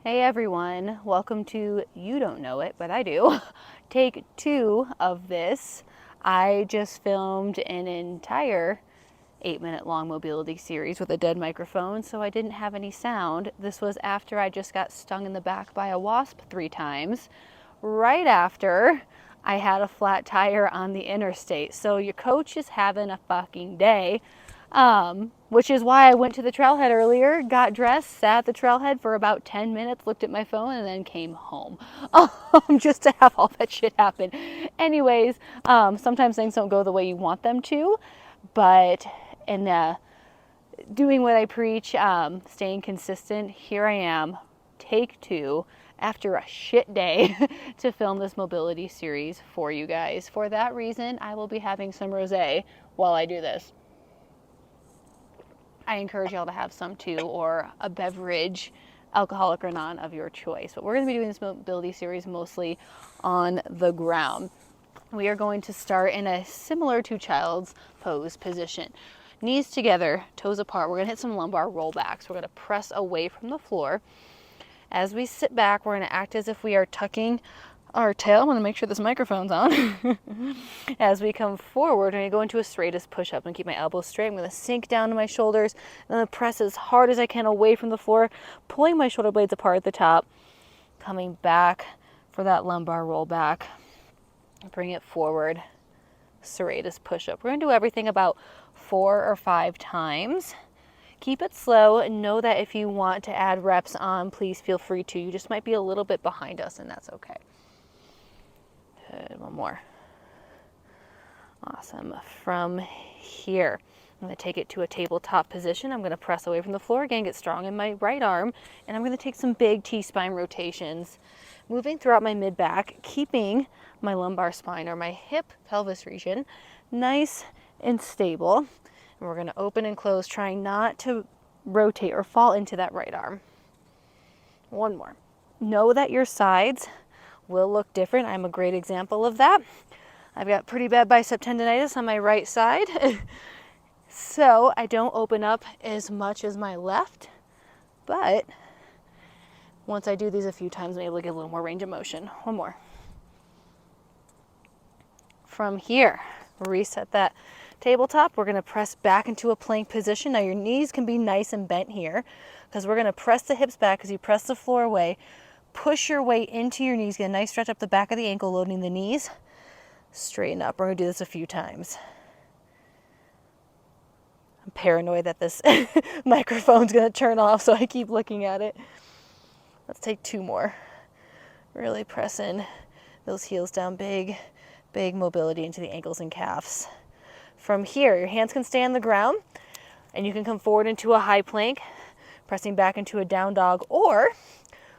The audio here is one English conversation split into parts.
Hey everyone, welcome to You Don't Know It, but I do. Take 2 of this. I just filmed an entire 8-minute long mobility series with a dead microphone, so I didn't have any sound. This was after I just got stung in the back by a wasp 3 times, right after I had a flat tire on the interstate. So your coach is having a fucking day. Which is why I went to the trailhead earlier, got dressed, sat at the trailhead for about 10 minutes, looked at my phone, and then came home. Just to have all that shit happen. Anyways, sometimes things don't go the way you want them to, but in doing what I preach, staying consistent, here I am, take 2, after a shit day to film this mobility series for you guys. For that reason, I will be having some rosé while I do this. I encourage y'all to have some too, or a beverage, alcoholic or non, of your choice. But we're going to be doing this mobility series mostly on the ground. We are going to start in a similar to child's pose position. Knees together, toes apart. We're going to hit some lumbar rollbacks. We're going to press away from the floor. As we sit back, we're going to act as if we are tucking our tail. I'm going to make sure this microphone's on. As we come forward, I'm going to go into a straightest push-up and keep my elbows straight. I'm going to sink down to my shoulders and then press as hard as I can away from the floor, pulling my shoulder blades apart at the top, coming back for that lumbar rollback. Bring it forward, serratus push-up. We're going to do everything about 4 or 5 times. Keep it slow and know that if you want to add reps on, please feel free to. You just might be a little bit behind us, and that's okay. Good, one more. Awesome. From here, I'm going to take it to a tabletop position. I'm going to press away from the floor again, get strong in my right arm, and I'm going to take some big T-spine rotations, moving throughout my mid-back, keeping my lumbar spine or my hip pelvis region nice and stable. And we're going to open and close, trying not to rotate or fall into that right arm. One more. Know that your sides will look different. I'm a great example of that. I've got pretty bad bicep tendonitis on my right side, so I don't open up as much as my left, but once I do these a few times, I'm able to get a little more range of motion. One more. From here, reset that tabletop. We're going to press back into a plank position. Now your knees can be nice and bent here because we're going to press the hips back as you press the floor away. Push your way into your knees. Get a nice stretch up the back of the ankle, loading the knees. Straighten up. We're going to do this a few times. I'm paranoid that this microphone's going to turn off, so I keep looking at it. Let's take 2 more. Really press in those heels down, big mobility into the ankles and calves. From here, your hands can stay on the ground, and you can come forward into a high plank, pressing back into a down dog, or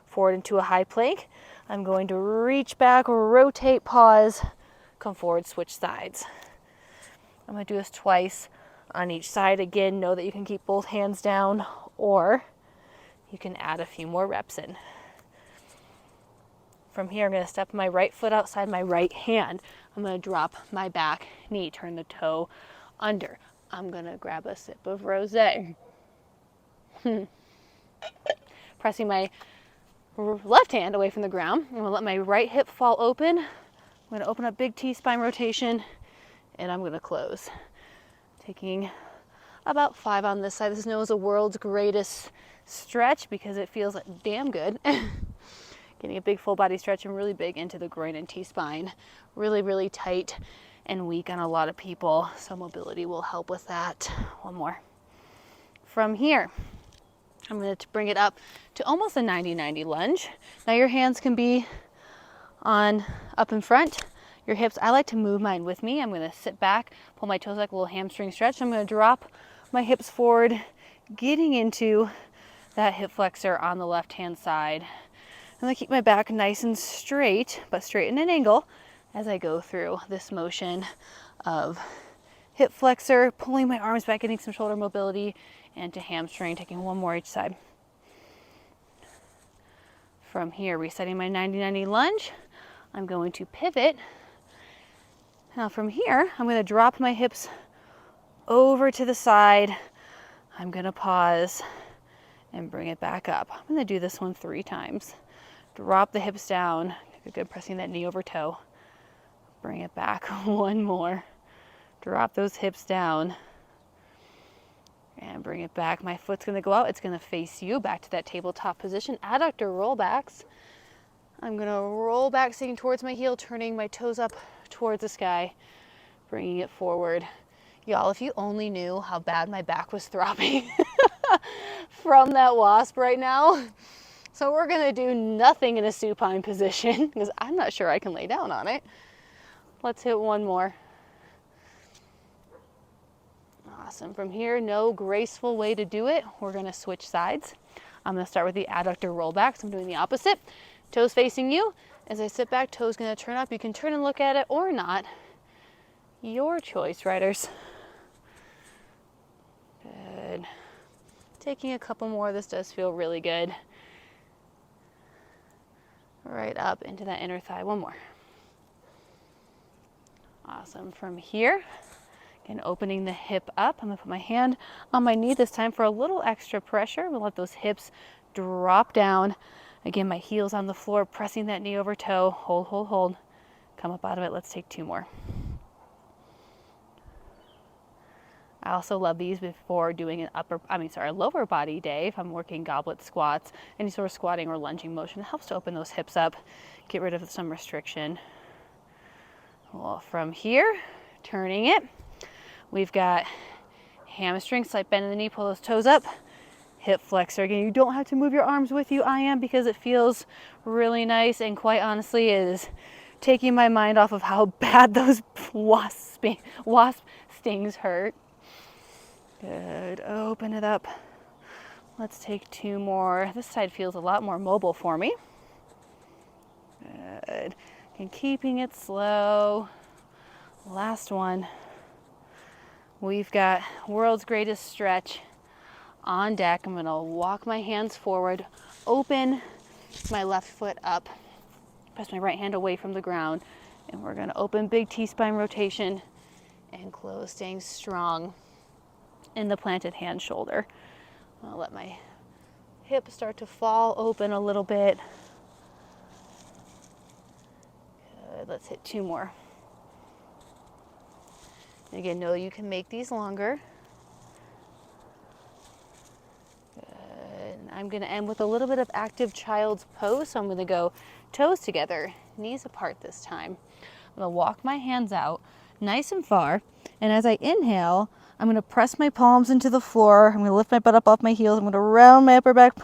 forward into a high plank. I'm going to reach back, rotate, pause, come forward, switch sides. I'm going to do this twice on each side. Again, know that you can keep both hands down, or you can add a few more reps in. From here, I'm going to step my right foot outside my right hand. I'm going to drop my back knee, turn the toe under. I'm going to grab a sip of rosé. Pressing my left hand away from the ground. I'm going to let my right hip fall open. I'm going to open up big T-spine rotation, and I'm going to close. Taking about 5 on this side. This is known as the world's greatest stretch because it feels damn good. Getting a big full body stretch and really big into the groin and T-spine. Really, really tight and weak on a lot of people, so mobility will help with that. One more. From here, I'm going to bring it up to almost a 90-90 lunge. Now your hands can be on up in front. Your hips, I like to move mine with me. I'm going to sit back, pull my toes like a little hamstring stretch. I'm going to drop my hips forward, getting into that hip flexor on the left-hand side. I'm going to keep my back nice and straight, but straight in an angle as I go through this motion of hip flexor, pulling my arms back, getting some shoulder mobility, and to hamstring, taking 1 more each side. From here, resetting my 90-90 lunge, I'm going to pivot. Now from here, I'm going to drop my hips over to the side. I'm going to pause and bring it back up. I'm going to do this one 3 times. Drop the hips down. Good, pressing that knee over toe. Bring it back. One more. Drop those hips down and bring it back. My foot's going to go out. It's going to face you back to that tabletop position. Adductor rollbacks. I'm going to roll back, sitting towards my heel, turning my toes up towards the sky, bringing it forward. Y'all, if you only knew how bad my back was throbbing from that wasp right now. So we're going to do nothing in a supine position because I'm not sure I can lay down on it. Let's hit one more. Awesome. From here, no graceful way to do it. We're going to switch sides. I'm going to start with the adductor rollbacks. I'm doing the opposite. Toes facing you. As I sit back, toes going to turn up. You can turn and look at it or not. Your choice, riders. Good. Taking a couple more. This does feel really good. Right up into that inner thigh. One more. Awesome. From here, again, opening the hip up. I'm going to put my hand on my knee this time for a little extra pressure. We'll let those hips drop down. Again, my heel's on the floor, pressing that knee over toe. Hold, hold, hold. Come up out of it. Let's take 2 more. I also love these before doing a lower body day. If I'm working goblet squats, any sort of squatting or lunging motion, it helps to open those hips up, get rid of some restriction. Well, from here, turning it, we've got hamstring, slight bend in the knee, pull those toes up, hip flexor. Again, you don't have to move your arms with you. I am, because it feels really nice, and quite honestly is taking my mind off of how bad those wasp stings hurt. Good. Open it up. Let's take 2 more. This side feels a lot more mobile for me. Good. And keeping it slow. Last one. We've got world's greatest stretch on deck. I'm going to walk my hands forward, open my left foot up, press my right hand away from the ground, and we're going to open big T-spine rotation and close, staying strong in the planted hand shoulder. I'll let my hip start to fall open a little bit. Good. Let's hit 2 more. And again, know you can make these longer. Good. I'm going to end with a little bit of active child's pose. So I'm going to go toes together, knees apart this time. I'm going to walk my hands out nice and far. And as I inhale, I'm going to press my palms into the floor. I'm going to lift my butt up off my heels. I'm going to round my upper back,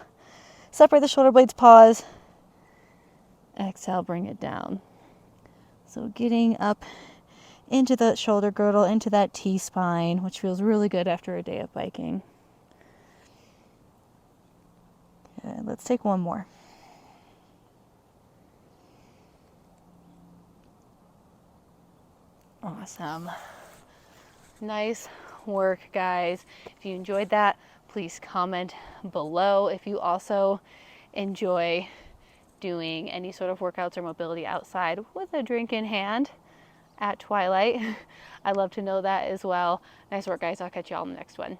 separate the shoulder blades, pause. Exhale, bring it down. So getting up into the shoulder girdle, into that T-spine, which feels really good after a day of biking. Okay, let's take 1 more. Awesome. Nice work, guys. If you enjoyed that, please comment below. If you also enjoy doing any sort of workouts or mobility outside with a drink in hand at twilight, I'd love to know that as well. Nice work, guys. I'll catch you all in the next one.